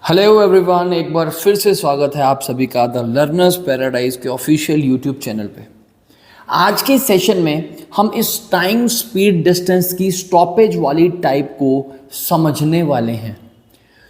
Hello everyone, एक बार फिर से स्वागत है आप सभी का द लर्नर्स पैराडाइज के ऑफिशियल यूट्यूब चैनल पे। आज के सेशन में हम इस टाइम स्पीड डिस्टेंस की स्टॉपेज वाली टाइप को समझने वाले हैं।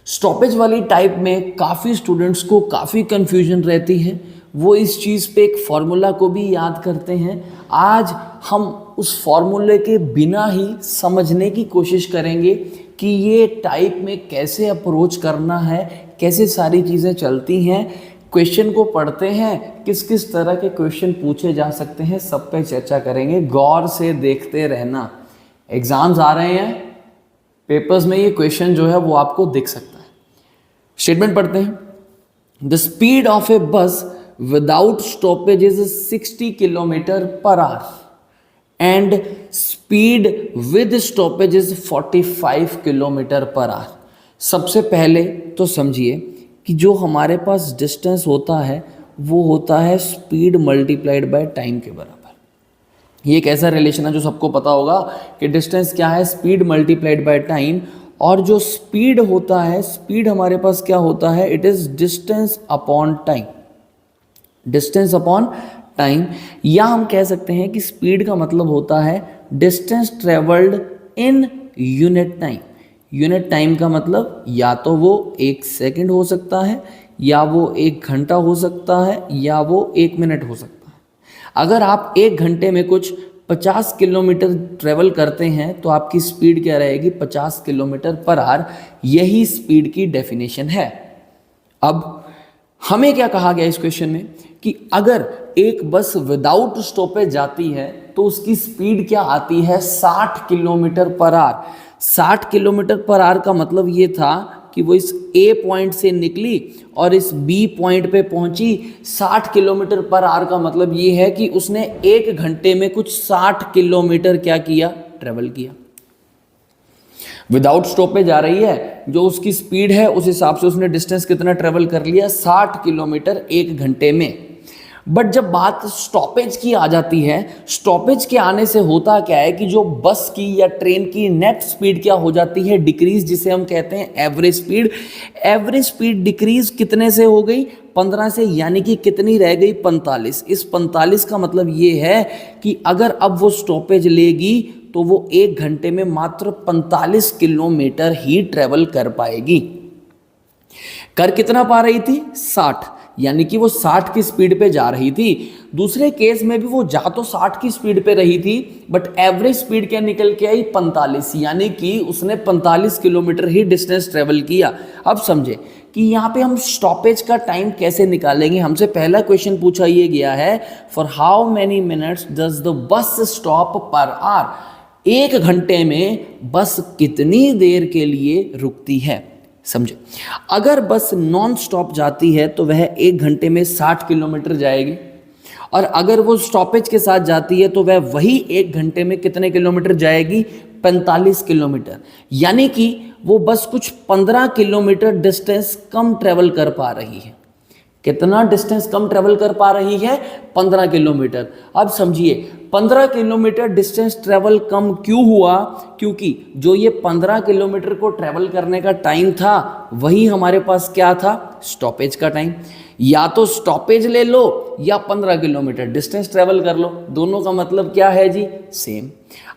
स्टॉपेज वाली टाइप में काफ़ी स्टूडेंट्स को काफ़ी कन्फ्यूजन रहती है, वो इस चीज़ पे एक फार्मूला को भी याद करते हैं। आज हम उस फार्मूले के बिना ही समझने की कोशिश करेंगे कि ये टाइप में कैसे अप्रोच करना है, कैसे सारी चीज़ें चलती हैं, क्वेश्चन को पढ़ते हैं, किस किस तरह के क्वेश्चन पूछे जा सकते हैं, सब पे चर्चा करेंगे। गौर से देखते रहना, एग्जाम्स आ रहे हैं, पेपर्स में ये क्वेश्चन जो है वो आपको दिख सकता है। स्टेटमेंट पढ़ते हैं। द स्पीड ऑफ ए बस without stoppage is 60 kilometre per hour and speed with stoppage is 45 kilometre per hour. सबसे पहले तो समझिए कि जो हमारे पास डिस्टेंस होता है वो होता है स्पीड मल्टीप्लाइड बाय टाइम के बराबर। ये एक ऐसा रिलेशन है जो सबको पता होगा कि डिस्टेंस क्या है, स्पीड मल्टीप्लाइड बाय टाइम। और जो स्पीड होता है, स्पीड हमारे पास क्या होता है, it is distance upon time, distance upon time. या हम कह सकते हैं कि स्पीड का मतलब होता है distance travelled in unit time. Unit time का मतलब या तो वो 1 सेकंड हो सकता है, या वो 1 घंटा हो सकता है, या वो 1 मिनट हो सकता है। अगर आप 1 घंटे में कुछ 50 किलोमीटर ट्रेवल करते हैं तो आपकी स्पीड क्या रहेगी, 50 किलोमीटर पर आवर। यही स्पीड की डेफिनेशन है। अब हमें क्या कहा गया इस क्वेश्चन में कि अगर एक बस विदाउट स्टॉपेज जाती है तो उसकी स्पीड क्या आती है, 60 kilometre per hour. 60 kilometre per hour का मतलब ये था कि वो इस ए पॉइंट से निकली और इस बी पॉइंट पे पहुंची। 60 किलोमीटर पर आवर का मतलब ये है कि उसने 1 घंटे में कुछ 60 किलोमीटर क्या किया, ट्रेवल किया। विदाउट स्टॉपेज आ रही है, जो उसकी स्पीड है उस हिसाब से उसने डिस्टेंस कितना ट्रेवल कर लिया, 60 किलोमीटर 1 घंटे में। बट जब बात स्टॉपेज की आ जाती है, स्टॉपेज के आने से होता क्या है कि जो बस की या ट्रेन की नेट स्पीड क्या हो जाती है, डिक्रीज, जिसे हम कहते हैं average speed. Average speed decrease कितने से हो गई, 15 से, यानी कि कितनी रह गई, 45। इस 45 का मतलब ये है कि अगर अब वो स्टॉपेज लेगी तो वो 1 घंटे में मात्र 45 किलोमीटर ही ट्रेवल कर पाएगी। कर कितना पा रही थी, 60, यानी कि वो 60 की स्पीड पे जा रही थी। दूसरे केस में भी वो जा तो 60 की स्पीड पे रही थी, बट एवरेज स्पीड क्या निकल के आई, 45, यानी कि उसने 45 किलोमीटर ही डिस्टेंस ट्रेवल किया। अब समझे कि यहाँ पे हम स्टॉपेज का टाइम कैसे निकालेंगे। हमसे पहला क्वेश्चन पूछा ये गया है, for how many minutes does the bus stop per hour. 1 घंटे में बस कितनी देर के लिए रुकती है। समझे, अगर बस नॉन स्टॉप जाती है तो वह 1 घंटे में 60 किलोमीटर जाएगी, और अगर वो स्टॉपेज के साथ जाती है तो वह वही 1 घंटे में कितने किलोमीटर जाएगी, 45 किलोमीटर। यानी कि वो बस कुछ 15 किलोमीटर डिस्टेंस कम ट्रेवल कर पा रही है। कितना डिस्टेंस कम ट्रेवल कर पा रही है, 15 किलोमीटर। अब समझिए 15 किलोमीटर डिस्टेंस ट्रेवल कम क्यों हुआ, क्योंकि जो ये 15 किलोमीटर को ट्रेवल करने का टाइम था वही हमारे पास क्या था, स्टॉपेज का टाइम। या तो स्टॉपेज ले लो या 15 किलोमीटर डिस्टेंस ट्रेवल कर लो, दोनों का मतलब क्या है जी, सेम।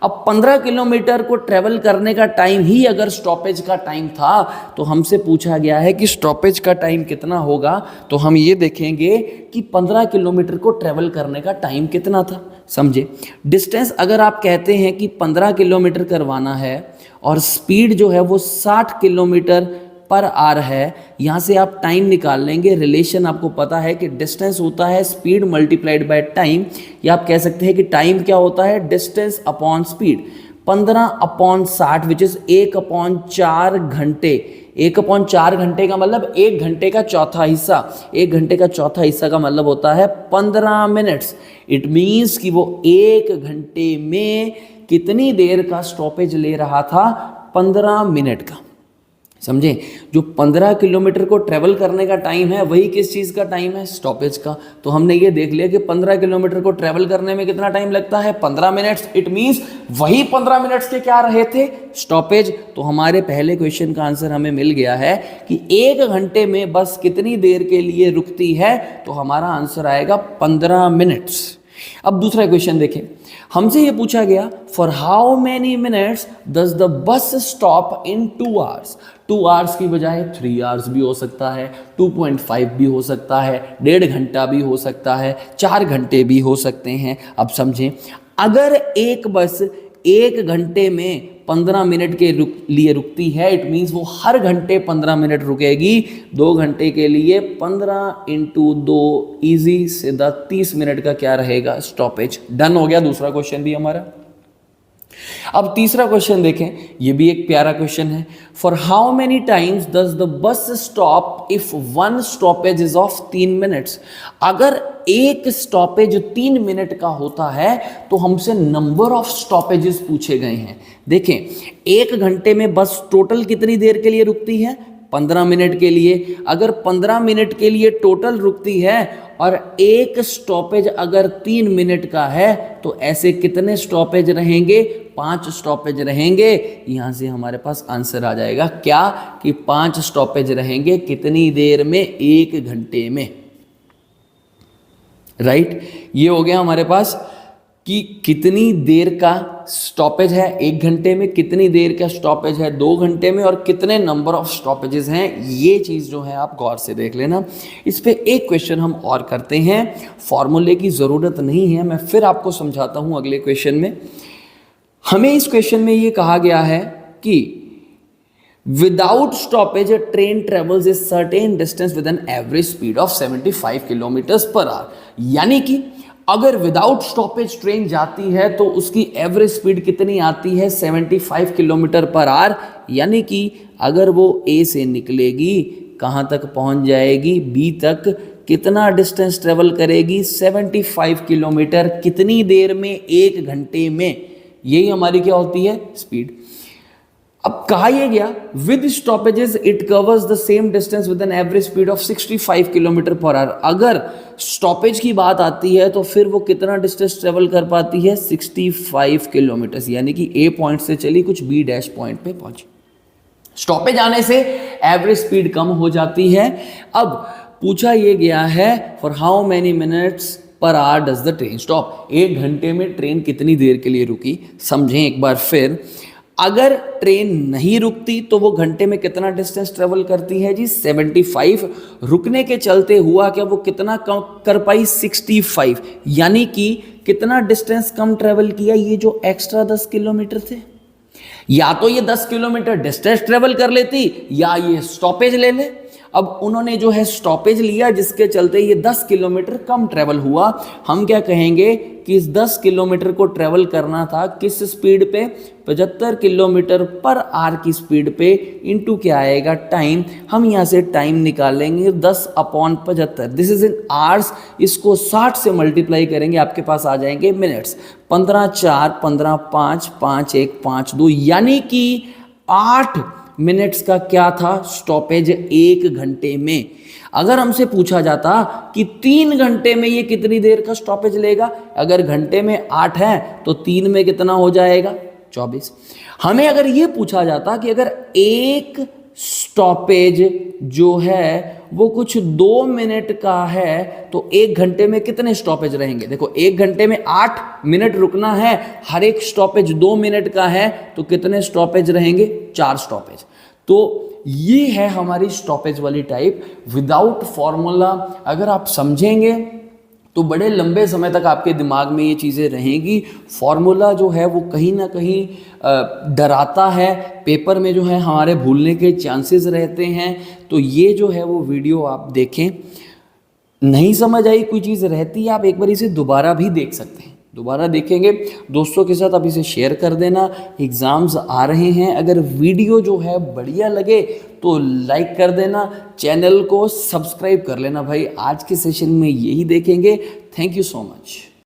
अब 15 किलोमीटर को ट्रेवल करने का टाइम ही अगर स्टॉपेज का टाइम था तो हमसे पूछा गया है कि स्टॉपेज का टाइम कितना होगा। तो हम ये देखेंगे कि 15 किलोमीटर को ट्रेवल करने का टाइम कितना था। समझे, डिस्टेंस अगर आप कहते हैं कि 15 किलोमीटर करवाना है और स्पीड जो है वो 60 किलोमीटर पर आवर है, यहाँ से आप टाइम निकाल लेंगे। रिलेशन आपको पता है कि डिस्टेंस होता है स्पीड मल्टीप्लाइड बाय टाइम, या आप कह सकते हैं कि टाइम क्या होता है, distance upon speed. 15 upon 60 which is 1/4 घंटे। 1/4 घंटे का मतलब 1 घंटे का चौथा हिस्सा। 1 घंटे का चौथा हिस्सा का मतलब होता है 15 मिनट्स। इट मीन्स कि वो 1 घंटे में कितनी देर का स्टॉपेज ले रहा था, 15 मिनट का। समझे? जो 15 किलोमीटर को ट्रेवल करने का टाइम है वही किस चीज़ का टाइम है? स्टॉपेज का। तो हमने ये देख लिया कि 15 किलोमीटर को ट्रेवल करने में कितना टाइम लगता है? 15 मिनट्स। इट मीन्स वही 15 मिनट्स के क्या रहे थे? स्टॉपेज। तो हमारे पहले क्वेश्चन का आंसर हमें मिल गया है कि 1 घंटे में बस कितनी देर के लिए रुकती है, तो हमारा आंसर आएगा 15 मिनट्स। अब दूसरा क्वेश्चन देखें, हमसे ये पूछा गया for how many minutes does the bus stop in 2 hours. 2 hours की बजाय 3 आवर्स भी हो सकता है, 2.5 भी हो सकता है, 1.5 घंटा भी हो सकता है, 4 घंटे भी हो सकते हैं। अब समझें, अगर एक बस 1 घंटे में 15 मिनट के लिए रुकती है, इट मीन्स वो हर घंटे 15 मिनट रुकेगी। 2 घंटे के लिए 15 × 2 इजी सीधा 30 मिनट का क्या रहेगा? स्टॉपेज। डन हो गया दूसरा क्वेश्चन भी हमारा। अब तीसरा क्वेश्चन देखें, ये भी एक प्यारा क्वेश्चन है। For how many times does the bus stop if 1 stoppage is of 3 minutes. अगर एक स्टॉपेज 3 मिनट का होता है तो हमसे नंबर ऑफ स्टॉपेजेस पूछे गए हैं। देखें, 1 घंटे में बस टोटल कितनी देर के लिए रुकती है? 15 मिनट के लिए। अगर 15 मिनट के लिए टोटल रुकती है और एक स्टॉपेज अगर 3 मिनट का है, तो ऐसे कितने स्टॉपेज रहेंगे? 5 स्टॉपेज रहेंगे। यहां से हमारे पास आंसर आ जाएगा क्या? कि 5 स्टॉपेज रहेंगे। कितनी देर में? 1 घंटे में। राइट? ये हो गया हमारे पास कि कितनी देर का स्टॉपेज है 1 घंटे में, कितनी देर का स्टॉपेज है 2 घंटे में, और कितने नंबर ऑफ स्टॉपेजेस हैं। ये चीज़ जो है आप गौर से देख लेना। इस पे एक क्वेश्चन हम और करते हैं, फॉर्मूले की ज़रूरत नहीं है, मैं फिर आपको समझाता हूँ अगले क्वेश्चन में। हमें इस क्वेश्चन में ये कहा गया है कि without stoppage train travels a certain distance with an average speed of 75 kilometres per hour. यानी कि अगर विदाउट स्टॉपेज ट्रेन जाती है तो उसकी एवरेज स्पीड कितनी आती है? 75 किलोमीटर पर आवर। यानी कि अगर वो ए से निकलेगी, कहाँ तक पहुँच जाएगी? बी तक। कितना डिस्टेंस ट्रेवल करेगी? 75 किलोमीटर। कितनी देर में? 1 घंटे में। यही हमारी क्या होती है? स्पीड। अब कहा यह गया with stoppages it covers the same distance with an average speed of 65 kilometre per hour. अगर स्टॉपेज की बात आती है तो फिर वो कितना डिस्टेंस ट्रेवल कर पाती है? 65 किलोमीटर। यानी कि ए पॉइंट से चली कुछ बी डैश पॉइंट पे पहुंची। स्टॉपेज आने से एवरेज स्पीड कम हो जाती है। अब पूछा यह गया है for how many minutes per hour does the train stop. 1 घंटे में ट्रेन कितनी देर के लिए रुकी? समझें एक बार फिर। अगर ट्रेन नहीं रुकती तो वो घंटे में कितना डिस्टेंस ट्रेवल करती है जी? 75। रुकने के चलते हुआ क्या वो कितना कम कर पाई? 65। यानी कि कितना डिस्टेंस कम ट्रेवल किया? ये जो एक्स्ट्रा 10 किलोमीटर थे। या तो ये 10 किलोमीटर डिस्टेंस ट्रेवल कर लेती या ये स्टॉपेज ले ले। अब उन्होंने जो है स्टॉपेज लिया जिसके चलते ये 10 किलोमीटर कम ट्रेवल हुआ। हम क्या कहेंगे कि इस 10 किलोमीटर को ट्रेवल करना था किस स्पीड पे? 75 किलोमीटर पर आवर की स्पीड पे। इनटू क्या आएगा? टाइम। हम यहाँ से टाइम निकालेंगे 10/75। This is in hours. इसको 60 से मल्टीप्लाई करेंगे, आपके पास आ जाएंगे मिनट्स। 15×4 15×5 5×1 5×2 यानी कि 8 मिनट्स का क्या था? स्टॉपेज 1 घंटे में। अगर हमसे पूछा जाता कि 3 घंटे में ये कितनी देर का स्टॉपेज लेगा, अगर घंटे में 8 है तो 3 में कितना हो जाएगा? 24। हमें अगर ये पूछा जाता कि अगर एक स्टॉपेज जो है वो कुछ 2 मिनट का है तो 1 घंटे में कितने स्टॉपेज रहेंगे? देखो 1 घंटे में 8 मिनट रुकना है, हर एक स्टॉपेज 2 मिनट का है तो कितने स्टॉपेज रहेंगे? 4 स्टॉपेज। तो ये है हमारी स्टॉपेज वाली टाइप। विदाउट फॉर्मूला अगर आप समझेंगे तो बड़े लंबे समय तक आपके दिमाग में ये चीज़ें रहेंगी। फॉर्मूला जो है वो कहीं ना कहीं डराता है, पेपर में जो है हमारे भूलने के चांसेस रहते हैं। तो ये जो है वो वीडियो आप देखें, नहीं समझ आई कोई चीज़ रहती है आप एक बार इसे दोबारा भी देख सकते हैं। दोबारा देखेंगे, दोस्तों के साथ आप इसे शेयर कर देना। एग्ज़ाम्स आ रहे हैं, अगर वीडियो जो है बढ़िया लगे तो लाइक कर देना, चैनल को सब्सक्राइब कर लेना भाई। आज के सेशन में यही देखेंगे। Thank you so much.